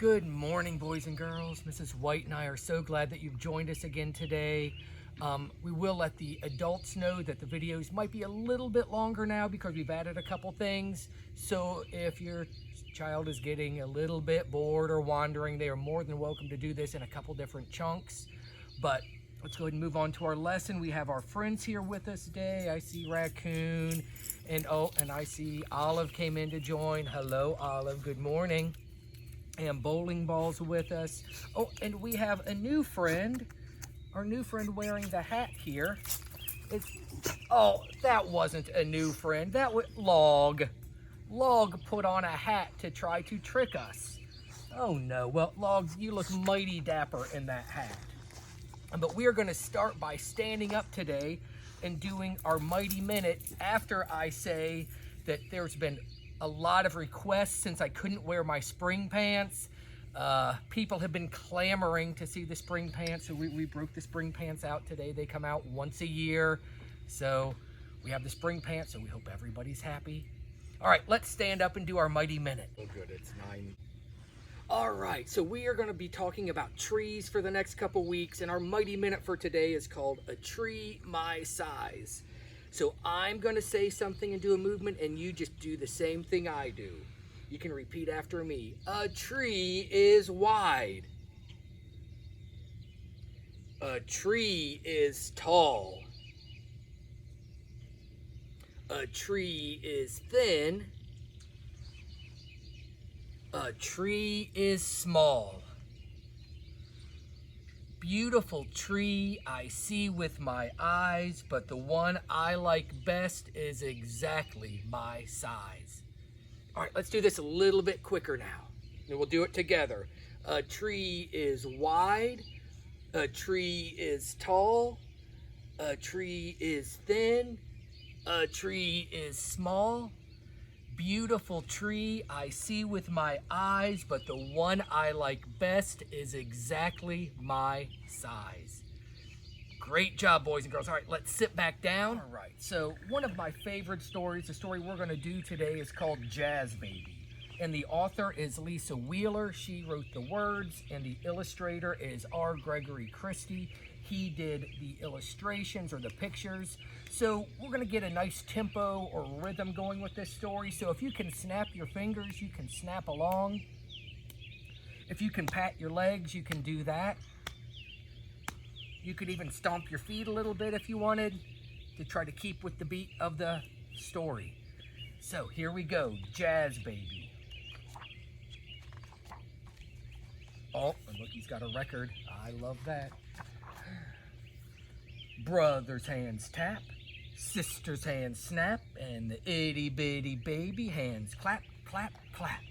Good morning, boys and girls. Mrs. White and I are so glad that you've joined us again today. We will let the adults know that the videos might be a little bit longer now because we've added a couple things. So if your child is getting a little bit bored or wandering, they are more than welcome to do this in a couple different chunks. But let's go ahead and move on to our lesson. We have our friends here with us today. I see Raccoon and I see Olive came in to join. Hello, Olive. Good morning. And Bowling Ball's with us. Oh, and we have a new friend. Our new friend wearing the hat here. Oh, that wasn't a new friend. That was Log. Log put on a hat to try to trick us. Oh no, well, Log, you look mighty dapper in that hat. But we are going to start by standing up today and doing our Mighty Minute after I say that there's been a lot of requests since I couldn't wear my spring pants. People have been clamoring to see the spring pants, so we broke the spring pants out today. They come out once a year, so we have the spring pants, so we hope everybody's happy. All right, let's stand up and do our Mighty Minute. Oh good, it's 9. All right, so we are going to be talking about trees for the next couple weeks, and our Mighty Minute for today is called A Tree My Size. So I'm going to say something and do a movement, and you just do the same thing I do. You can repeat after me. A tree is wide. A tree is tall. A tree is thin. A tree is small. Beautiful tree I see with my eyes, but the one I like best is exactly my size. All right, let's do this a little bit quicker now, and we'll do it together. A tree is wide. A tree is tall. A tree is thin. A tree is small. Beautiful tree I see with my eyes, but the one I like best is exactly my size. Great job, boys and girls. All right, let's sit back down. All right, so one of my favorite stories, the story we're going to do today is called Jazz Baby. And the author is Lisa Wheeler. She wrote the words, and the illustrator is R. Gregory Christie. He did the illustrations or the pictures. So we're going to get a nice tempo or rhythm going with this story. So if you can snap your fingers, you can snap along. If you can pat your legs, you can do that. You could even stomp your feet a little bit if you wanted to try to keep with the beat of the story. So here we go, Jazz Baby. Oh, and look, he's got a record. I love that. Brother's hands tap, sister's hands snap, and the itty bitty baby hands clap, clap, clap.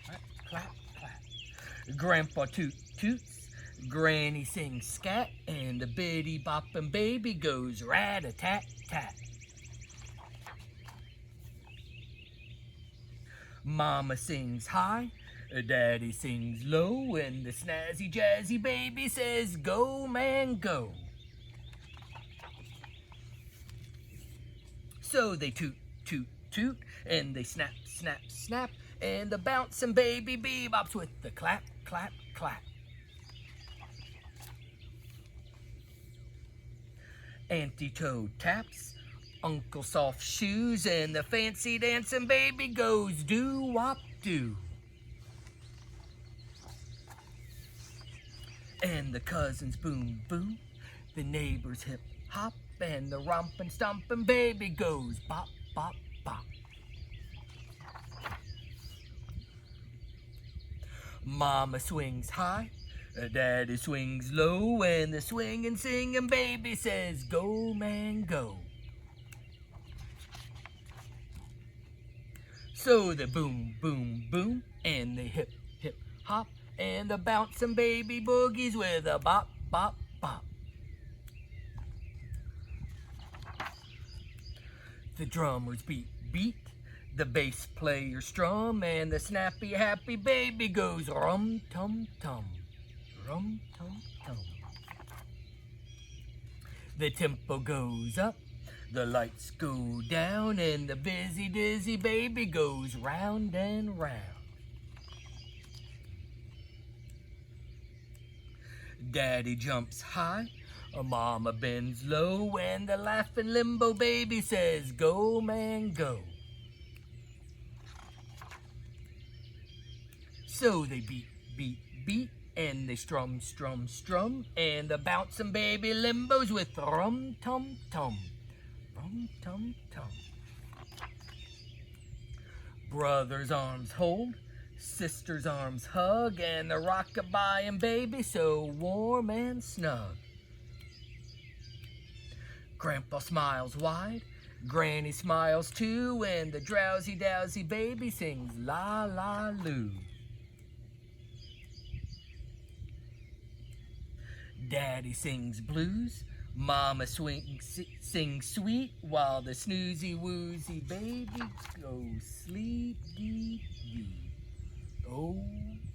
Clap, clap, clap. Grandpa toot toots, Granny sings scat, and the bitty boppin' baby goes rat-a-tat-tat. Mama sings high, Daddy sings low, and the snazzy jazzy baby says, go man go. So they toot, toot, toot, and they snap, snap, snap, and the bouncing baby bebops with the clap, clap, clap. Auntie Toad taps, Uncle Soft shoes, and the fancy dancing baby goes do-wop-do. And the cousins boom, boom, the neighbors hip, hop, and the rompin' stompin' baby goes bop, bop, bop. Mama swings high, Daddy swings low, and the swingin' singin' baby says, go man go. So the boom, boom, boom, and the hip, hip, hop, and the bouncing baby boogies with a bop, bop, bop. The drummers beat, beat, the bass players strum, and the snappy happy baby goes rum tum tum, rum tum tum. The tempo goes up, the lights go down, and the busy dizzy baby goes round and round. Daddy jumps high, Mama bends low, and the laughing limbo baby says, go, man, go. So they beat, beat, beat, and they strum, strum, strum, and the bouncing baby limbos with rum, tum, tum, rum, tum, tum. Brother's arms hold, sister's arms hug, and the rock-a-bye baby so warm and snug. Grandpa smiles wide, Granny smiles too, and the drowsy-dowsy baby sings la-la-loo. Daddy sings blues, Mama sings sweet, while the snoozy-woozy baby goes sleep-dee-dee. Oh,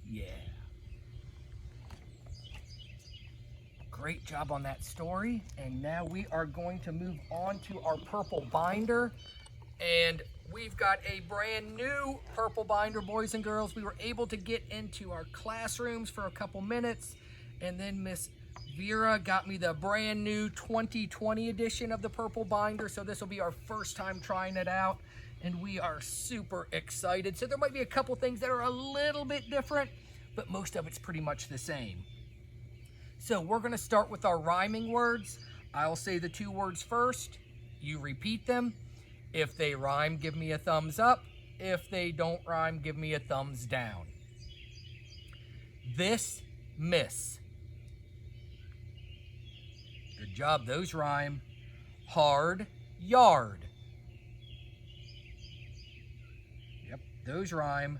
yeah. Great job on that story. And now we are going to move on to our purple binder. And we've got a brand new purple binder, boys and girls. We were able to get into our classrooms for a couple minutes, and then Miss Vera got me the brand new 2020 edition of the purple binder. So this will be our first time trying it out, and we are super excited. So there might be a couple things that are a little bit different, but most of it's pretty much the same. So we're gonna start with our rhyming words. I'll say the 2 words first, you repeat them. If they rhyme, give me a thumbs up. If they don't rhyme, give me a thumbs down. This, miss. Good job, those rhyme. Hard, yard. Yep, those rhyme.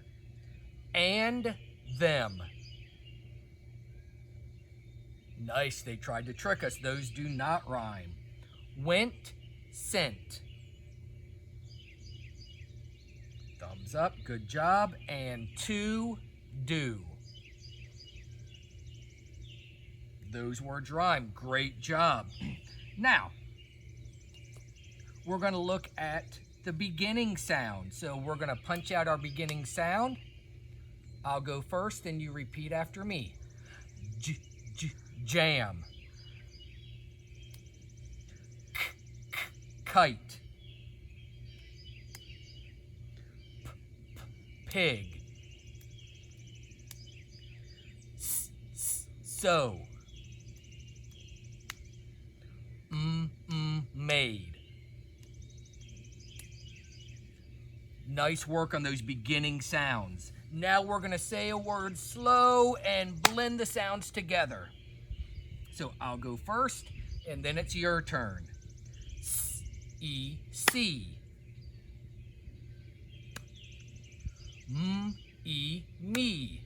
And them. Nice, they tried to trick us. Those do not rhyme. Went, sent. Thumbs up, good job. And to, do. Those words rhyme, great job. Now, we're gonna look at the beginning sound. So we're gonna punch out our beginning sound. I'll go first, then you repeat after me. Jam. Kite. Pig. So. Made. Nice work on those beginning sounds. Now we're going to say a word slow and blend the sounds together. So I'll go first, and then it's your turn. See. Me. Knee.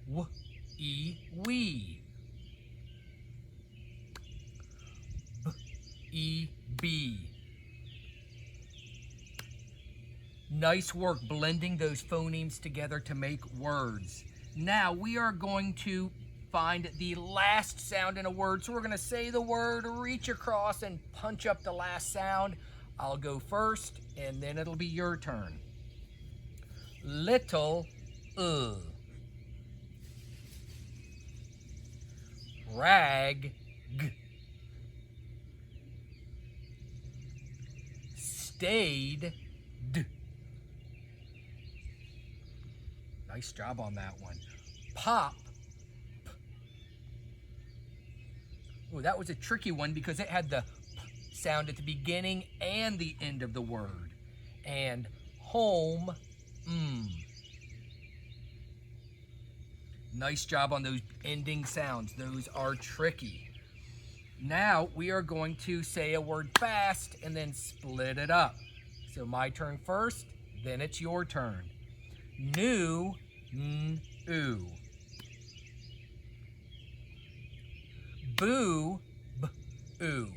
We. Be. Nice work blending those phonemes together to make words. Now we are going to find the last sound in a word. So we're going to say the word, reach across, and punch up the last sound. I'll go first, and then it'll be your turn. Little, rag, stayed, Nice job on that one. Pop. Oh, that was a tricky one because it had the p sound at the beginning and the end of the word. And home, Nice job on those ending sounds. Those are tricky. Now we are going to say a word fast and then split it up. So my turn first, then it's your turn. New, ooh. Boo, ooh.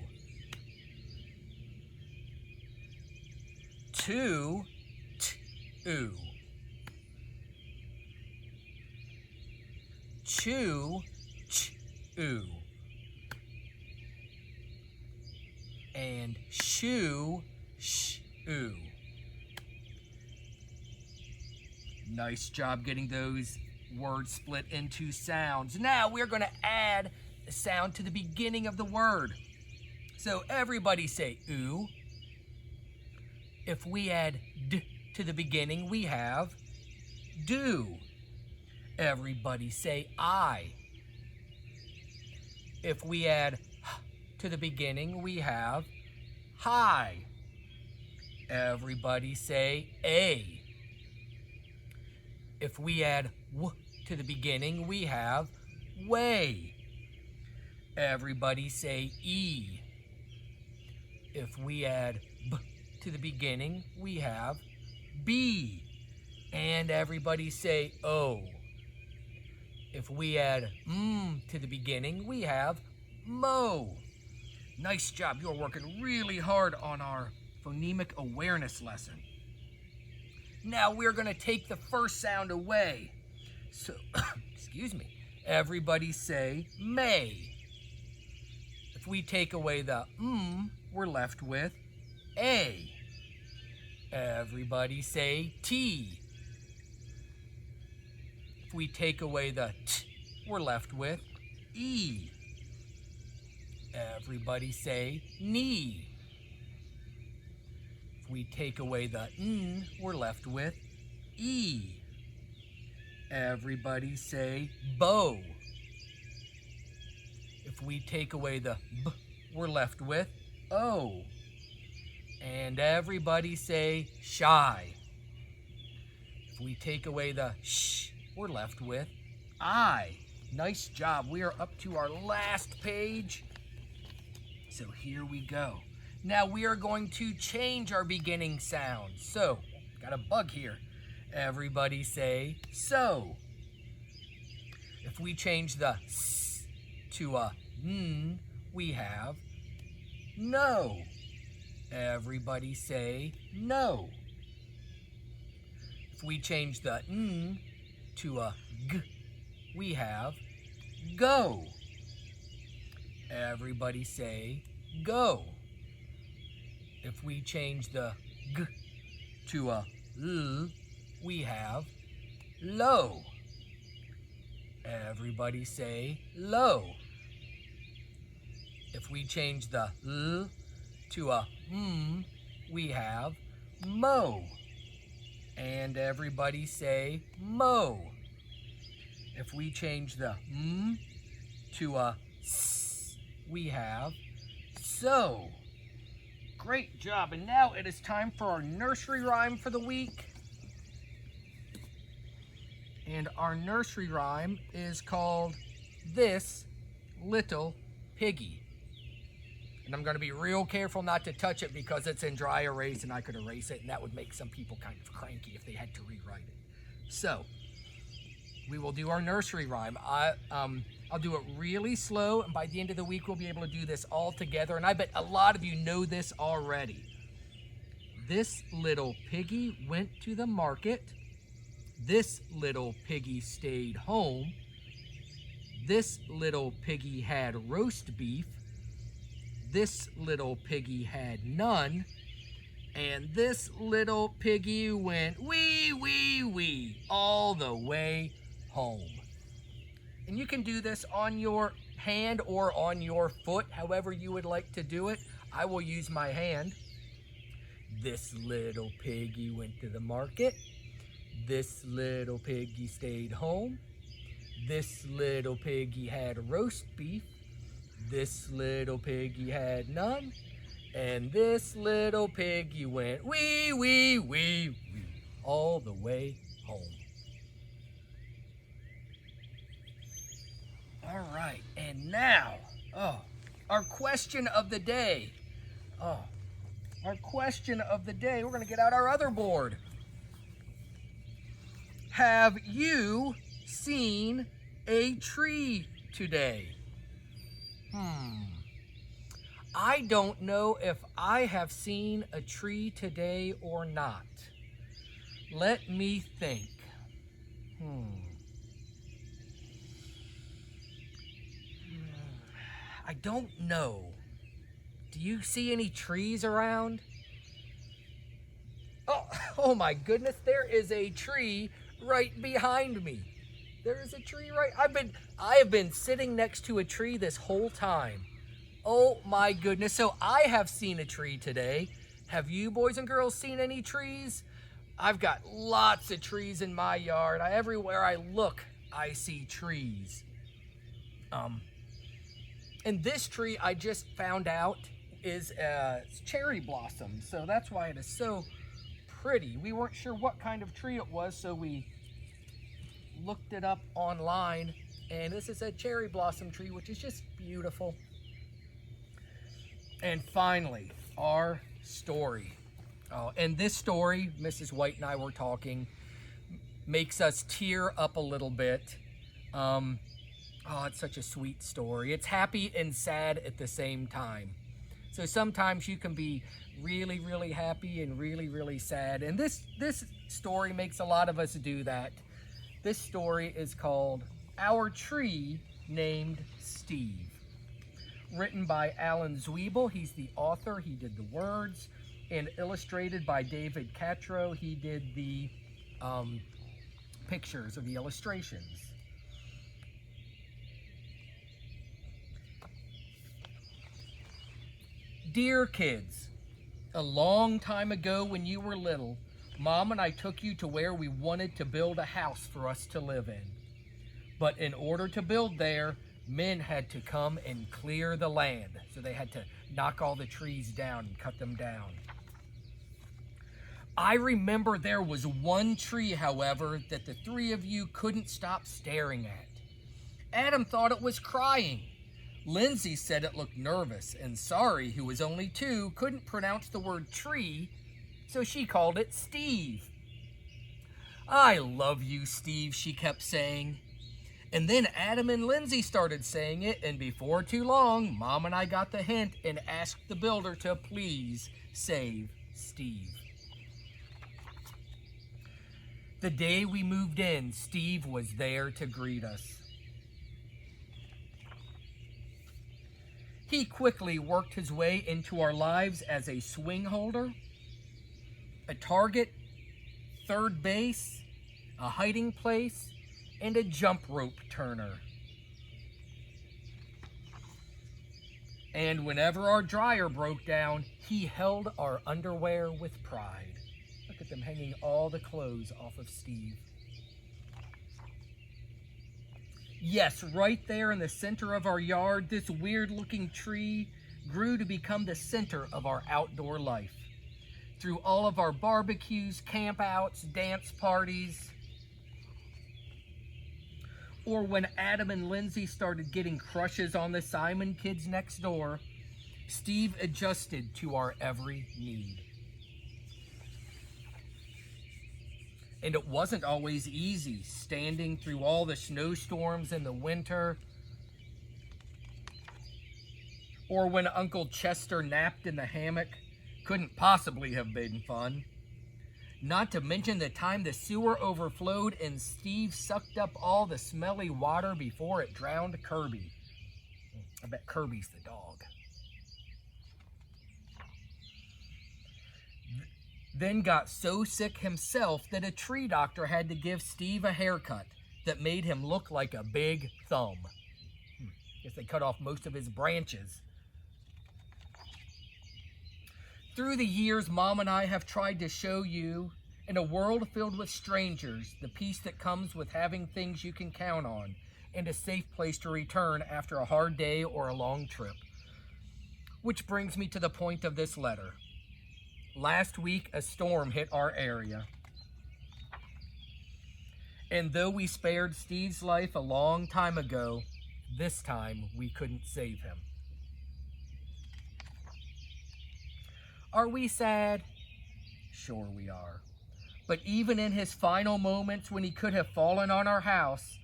Two, ooh. Chew, ooh. And shoe, ooh. Nice job getting those words split into sounds. Now we're going to add a sound to the beginning of the word. So everybody say ooh. If we add d to the beginning, we have do. Everybody say I. If we add h to the beginning, we have hi. Everybody say a. If we add w to the beginning, we have way. Everybody say e. If we add b to the beginning, we have b. And everybody say o. If we add to the beginning, we have mo. Nice job. You're working really hard on our phonemic awareness lesson. Now we're going to take the first sound away. So, excuse me. Everybody say may. If we take away the we're left with a. Everybody say t. If we take away the t, we're left with e. Everybody say knee. If we take away the n, we're left with e. Everybody say bow. If we take away the b, we're left with o. And everybody say shy. If we take away the sh, we're left with I. Nice job. We are up to our last page. So here we go. Now we are going to change our beginning sound. So, got a bug here. Everybody say so. If we change the s to a n, we have no. Everybody say no. If we change the n to a g, we have go. Everybody say go. If we change the g to a l, we have low. Everybody say low. If we change the l to a m, we have mo. And everybody say mo. If we change the m to a s, we have so. Great job. And now it is time for our nursery rhyme for the week. And our nursery rhyme is called This Little Piggy. And I'm going to be real careful not to touch it because it's in dry erase and I could erase it and that would make some people kind of cranky if they had to rewrite it. So, we will do our nursery rhyme. I'll do it really slow, and by the end of the week, we'll be able to do this all together. And I bet a lot of you know this already. This little piggy went to the market. This little piggy stayed home. This little piggy had roast beef. This little piggy had none. And this little piggy went wee, wee, wee all the way home. And you can do this on your hand or on your foot, however you would like to do it. I will use my hand. This little piggy went to the market. This little piggy stayed home. This little piggy had roast beef. This little piggy had none. And this little piggy went wee, wee, wee, wee all the way home. All right, and now, our question of the day. Our question of the day, we're going to get out our other board. Have you seen a tree today? I don't know if I have seen a tree today or not. Let me think. I don't know. Do you see any trees around? Oh my goodness, there is a tree right behind me. There is a tree right. I have been sitting next to a tree this whole time. Oh my goodness. So I have seen a tree today. Have you boys and girls seen any trees? I've got lots of trees in my yard. Everywhere I look, I see trees. And this tree I just found out is cherry blossom. So that's why it is so pretty. We weren't sure what kind of tree it was, so we looked it up online, and this is a cherry blossom tree, which is just beautiful. And finally, our story. And this story, Mrs. White and I were talking, makes us tear up a little bit. It's such a sweet story. It's happy and sad at the same time. So sometimes you can be really, really happy and really, really sad. And this story makes a lot of us do that. This story is called Our Tree Named Steve. Written by Alan Zwiebel. He's the author. He did the words. And illustrated by David Catro. He did the pictures or the illustrations. Dear kids, a long time ago when you were little, Mom and I took you to where we wanted to build a house for us to live in. But in order to build there, men had to come and clear the land. So they had to knock all the trees down and cut them down. I remember there was one tree, however, that the three of you couldn't stop staring at. Adam thought it was crying. Lindsay said it looked nervous, and Sari, who was only 2, couldn't pronounce the word tree, so she called it Steve. I love you, Steve, she kept saying. And then Adam and Lindsay started saying it, and before too long, Mom and I got the hint and asked the builder to please save Steve. The day we moved in, Steve was there to greet us. He quickly worked his way into our lives as a swing holder, a target, third base, a hiding place, and a jump rope turner. And whenever our dryer broke down, he held our underwear with pride. Look at them hanging all the clothes off of Steve. Yes, right there in the center of our yard, this weird-looking tree grew to become the center of our outdoor life. Through all of our barbecues, campouts, dance parties, or when Adam and Lindsay started getting crushes on the Simon kids next door, Steve adjusted to our every need. And it wasn't always easy, standing through all the snowstorms in the winter, or when Uncle Chester napped in the hammock. Couldn't possibly have been fun. Not to mention the time the sewer overflowed and Steve sucked up all the smelly water before it drowned Kirby. I bet Kirby's the dog. Then got so sick himself that a tree doctor had to give Steve a haircut that made him look like a big thumb. Guess they cut off most of his branches. Through the years, Mom and I have tried to show you, in a world filled with strangers, the peace that comes with having things you can count on and a safe place to return after a hard day or a long trip. Which brings me to the point of this letter. Last week, a storm hit our area. And though we spared Steve's life a long time ago, this time we couldn't save him. Are we sad? Sure we are. But even in his final moments when he could have fallen on our house,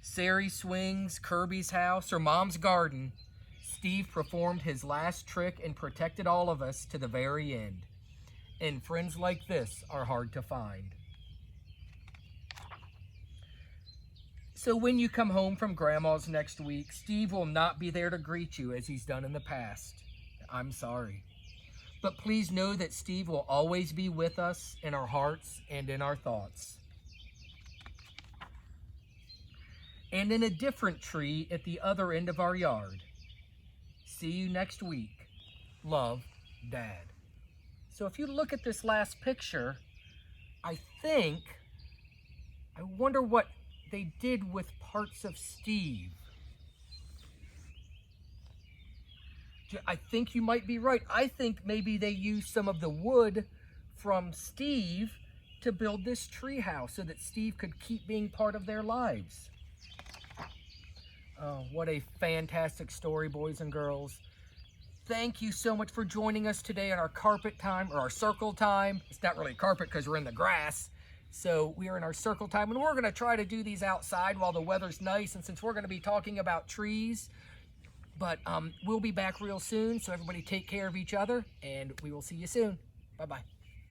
Sari Swing's, Kirby's house, or Mom's garden, Steve performed his last trick and protected all of us to the very end. And friends like this are hard to find. So when you come home from Grandma's next week, Steve will not be there to greet you as he's done in the past. I'm sorry. But please know that Steve will always be with us in our hearts and in our thoughts. and in a different tree at the other end of our yard. See you next week. Love, Dad. So if you look at this last picture, I wonder what they did with parts of Steve. I think you might be right. I think maybe they used some of the wood from Steve to build this tree house so that Steve could keep being part of their lives. Oh, what a fantastic story, boys and girls. Thank you so much for joining us today on our carpet time, or our circle time. It's not really carpet because we're in the grass. So we are in our circle time, and we're going to try to do these outside while the weather's nice, and since we're going to be talking about trees. But we'll be back real soon, so everybody take care of each other, and we will see you soon. Bye-bye.